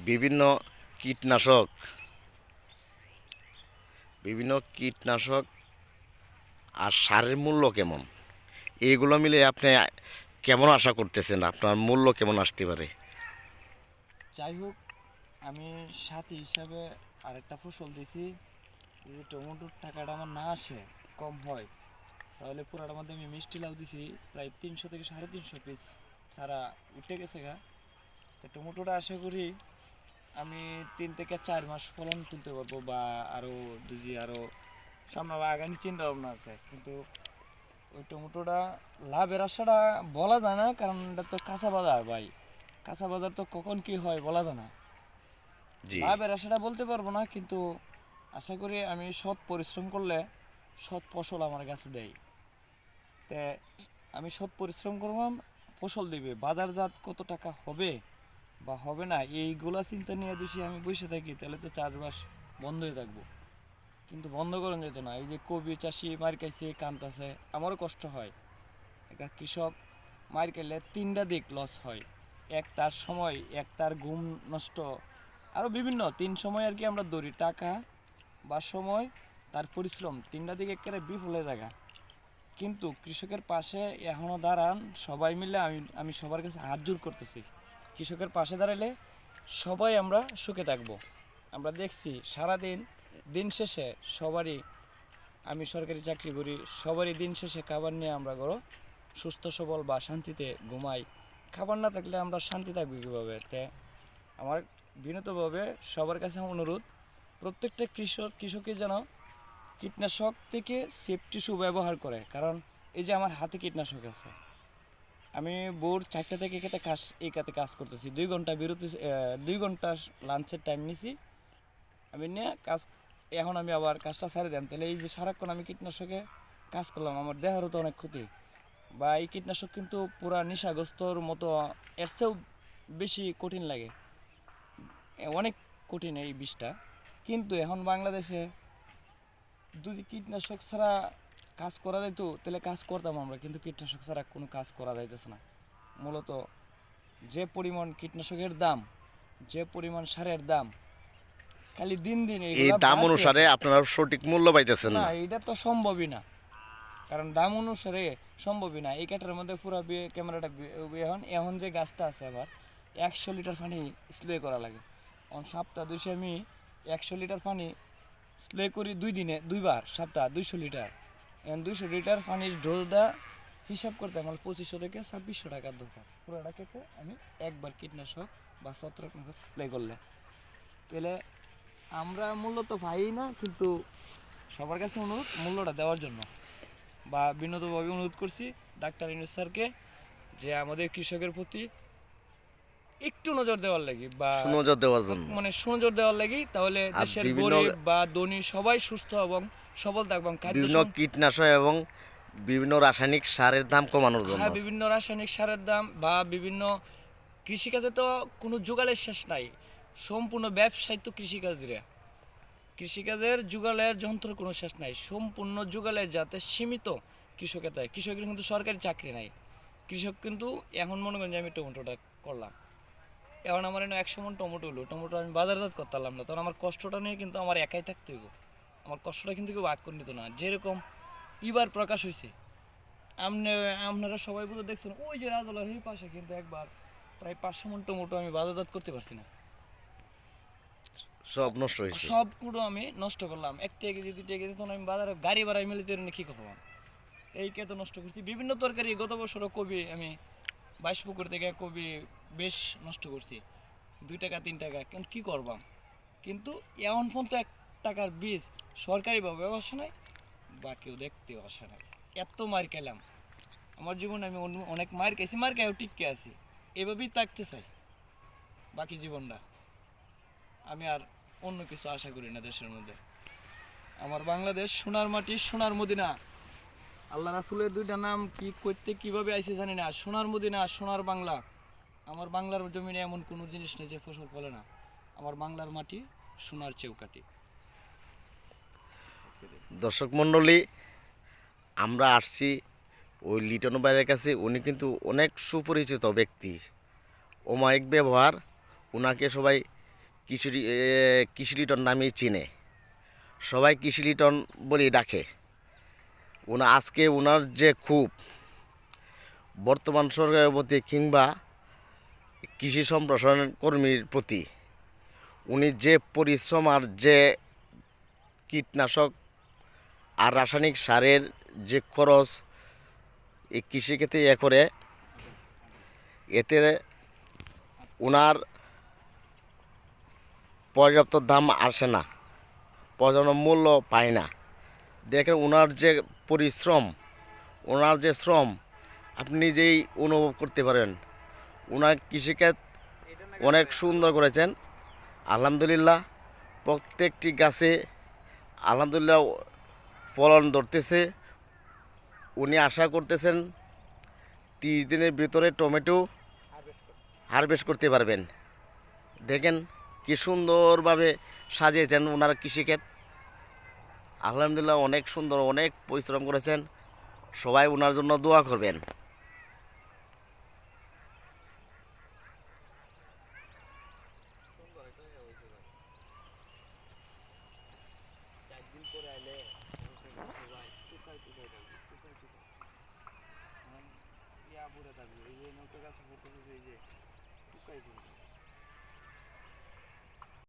বিভিন্ন কীটনাশক আর সারের মূল্য কেমন, এইগুলো মিলে আপনি কেমন আশা করতেছেন আপনার মূল্য কেমন আসতে পারে? যাই হোক, আমি সাথী হিসাবে আরেকটা ফসল দিছি। যদি টমেটোর টাকাটা আমার না আসে, কম হয়, তাহলে পুরাটার মধ্যে আমি মিষ্টি লাউ দিছি প্রায় 300 থেকে 350 পিস সারা উঠে গেছে গা। তো টমেটোটা আশা করি আমি 3 থেকে 4 মাস ফলন তুলতে পারবো, বা আরও আরও সামনে আগামী চিন্তা ভাবনা আছে। কিন্তু ওই টমেটোটা লাভের আশাটা বলা যায় না, কারণ এটা তো কাঁচা বাজার ভাই। কাঁচা বাজার তো কখন কি হয় বলা যায় না। জি। লাভের আশাটা বলতে পারবো না, কিন্তু আশা করি আমি সৎ পরিশ্রম করলে সৎ ফসল আমার কাছে দেয়। তে আমি সৎ পরিশ্রম করলাম, ফসল দিবে। বাজারজাত কত টাকা হবে বা হবে না, এইগুলা চিন্তা নিয়ে যদি আমি বসে থাকি, তাহলে তো চাষবাস বন্ধ হয়ে থাকবো। কিন্তু বন্ধ করা যেত না। এই যে কবি চাষি মার খাইছে, কান্দাছে, আমারও কষ্ট হয়। একটা কৃষক মার খেলে 3টা দিক লস হয়। এক তার সময়, এক তার ঘুম নষ্ট, আরও বিভিন্ন 3 সময় আর কি আমরা ধরি। টাকা বা সময়, তার পরিশ্রম, 3টা দিক একেবারে বিফলে থাকা। কিন্তু কৃষকের পাশে এখনও দাঁড়ান সবাই মিলে। আমি সবার কাছে হাত জোর করতেছি, কৃষকের পাশে দাঁড়ালে সবাই আমরা সুখে থাকবো। আমরা দেখছি সারাদিন, দিন শেষে সবারই, আমি সরকারি চাকরি করি, সবারই দিন শেষে খাবার নিয়ে আমরা ঘরে সুস্থ সবল বা শান্তিতে ঘুমাই। খাবার না থাকলে আমরা শান্তি থাকবো কীভাবে? আমার বিনীতভাবে সবার কাছে অনুরোধ, প্রত্যেকটা কৃষকের যেন কীটনাশক থেকে সেফটি শু ব্যবহার করে। কারণ এই যে আমার হাতে কীটনাশক আছে, আমি ভোর 4টা থেকে এই কাতে কাজ করতেছি। 2 ঘন্টা বিরতি, 2 ঘন্টা লাঞ্চের টাইম নিছি আমি নিয়ে কাজ। এখন আমি আবার কাজটা ছাড়ে দিলাম, তাহলে এই যে সারাক্ষণ আমি কীটনাশকে কাজ করলাম, আমার দেহেরও তো অনেক ক্ষতি। বা এই কীটনাশক কিন্তু পুরা নেশাগ্রস্তর মতো, এর চেয়েও বেশি কঠিন লাগে, অনেক কঠিন এই বিষটা। কিন্তু এখন বাংলাদেশে যদি কীটনাশক ছাড়া কাজ করা যেত, তাহলে কাজ করতাম আমরা। কিন্তু কীটনাশক ছাড়া কোনো কাজ করা যাইতেছে না। মূলত যে পরিমাণ কীটনাশকের দাম, যে পরিমাণ সারের দাম, খালি দিন দিন এই এইগুলা দাম বাড়তে অনুসারে আছে। আপনারা সঠিক মূল্য পাইতেছেন না, না। এটা তো সম্ভবই না, কারণ দাম অনুসারে সম্ভবই না। এই কাটার মধ্যে পুরো ক্যামেরাটা এখন এখন যে গাছটা আছে, আবার 100 লিটার পানি স্প্রে করা লাগে। সপ্তাহ 200 আমি 100 লিটার পানি স্প্রে করি 2 দিনে 2বার, সপ্তাহ 200 লিটার। এখন 200 লিটার পানির ডোজটা হিসাব করতে আমার 2500 থেকে 2600 টাকার দরকার। পুরোটা খেতে আমি একবার কীটনাশক বা ছত্রাকনাশক স্প্রে করলে। তাহলে আমরা মূল্য তো পাই না, কিন্তু সবার কাছে অনুরোধ মূল্যটা দেওয়ার জন্য। বা বিনোদভাবে অনুরোধ করছি ডাক্তার ইউনূস স্যারকে, যে আমাদের কৃষকের প্রতি একটু নজর দেওয়ার লাগি, বা সুনজর দেওয়ার জন্য। মানে সুনজর দেওয়ার লাগি, তাহলে আর দেশের বিভিন্ন গরিব বা ধনী সবাই সুস্থ এবং সবল থাকবে। বিভিন্ন কীটনাশক এবং বিভিন্ন রাসায়নিক সারের দাম কমানোর জন্য। হ্যাঁ, বিভিন্ন রাসায়নিক সারের দাম বা বিভিন্ন কৃষিকাজে তো কোনো যোগালের শেষ নাই। সম্পূর্ণ ব্যবসায় তো কৃষিকাজের, কৃষিকাজের যুগালের যন্ত্র কোনো শেষ নাই। সম্পূর্ণ যুগালের যাতে সীমিত কৃষকের দেয়। কৃষকের কিন্তু সরকারি চাকরি নাই। কৃষক কিন্তু এখন মনে করেন যে আমি টমেটোটা করলাম, এখন আমার এনে 100 মণ টমেটো হলো, টমেটো আমি বাজারজাত করতে পারলাম না, তখন আমার কষ্টটা নিয়ে কিন্তু আমার একাই থাকতে হইব। আমার কষ্টটা কিন্তু কেউ ভাগ করে নিত না। যেরকম এবার প্রকাশ হয়েছে, আপনি আপনারা সবাই বুঝে দেখছেন, ওই যে রাজলার এই পাশে কিন্তু একবার প্রায় 500 মণ টমেটো আমি বাজারজাত করতে পারছি না। সব নষ্ট হয়েছে। সবগুলো আমি নষ্ট করলাম। 1 কেজি 2 কেজি, তখন আমি বাজারে গাড়ি ভাড়ায় মিলিতে কি করলাম, এই কে তো নষ্ট করছি। বিভিন্ন তরকারি, গত বছরও কবি আমি 22 পুকুর থেকে কবি বেশ নষ্ট করছি, 2 টাকা 3 টাকা। কিন্তু কী করবাম, কিন্তু এমন পর্যন্ত 1 টাকার বীজ সরকারিভাবে আসে নাই বা কেউ দেখতেও আসে নাই। এত মার খেলাম আমার জীবনে, আমি অনেক মার খেয়েছি, মার খেয়েও টিকে আছি। এভাবেই থাকতে চাই বাকি জীবনটা। আমি আর অন্য কিছু আশা করি না দেশের মধ্যে। আমার বাংলাদেশ সোনার মাটি, সোনার মদিনা। আল্লাহ রাসুলের 2টা নাম কি করতে কিভাবে আইছে জানি না, সোনার মদিনা, সোনার বাংলা। আমার বাংলার জমিনে এমন কোনো জিনিস নেই যে ফসল ফলে না। আমার বাংলার মাটি সোনার চৌকাটি। দর্শক মণ্ডলী, আমরা আসছি ওই লিটন ভাইয়ের কাছে। উনি কিন্তু অনেক সুপরিচিত ব্যক্তি, অমায়িক ব্যবহার। ওনাকে সবাই কৃষি লিটন নামেই চিনে, সবাই কৃষি লিটন বলেই ডাকে। আজকে ওনার যে খুব বর্তমান সরকারের প্রতি কিংবা কৃষি সম্প্রসারণ কর্মীর প্রতি উনি যে পরিশ্রম আর যে কীটনাশক আর রাসায়নিক সারের যে খরচ এই কৃষিক্ষেত্রে করে, এতে ওনার পর্যাপ্ত দাম আসে না, পর্যাপ্ত মূল্য পায় না। দেখেন ওনার যে পরিশ্রম, ওনার যে শ্রম আপনি নিজেই অনুভব করতে পারেন। ওনার কৃষিকাজ অনেক সুন্দর করেছেন আলহামদুলিল্লাহ। প্রত্যেকটি গাছে আলহামদুলিল্লাহ ফলন ধরতেছে। উনি আশা করতেছেন 30 দিনের ভিতরে টমেটো হারভেস্ট করতে পারবেন। দেখেন কি সুন্দরভাবে সাজিয়েছেন ওনার কৃষিক্ষেত। আলহামদুলিল্লাহ অনেক সুন্দর, অনেক পরিশ্রম করেছেন। সবাই ওনার জন্য দোয়া করবেন। ইয়া পড়ে থাকবে, এই যে নৌকা গাছে পড়তেছে, এই যে শুকাই পড়বে।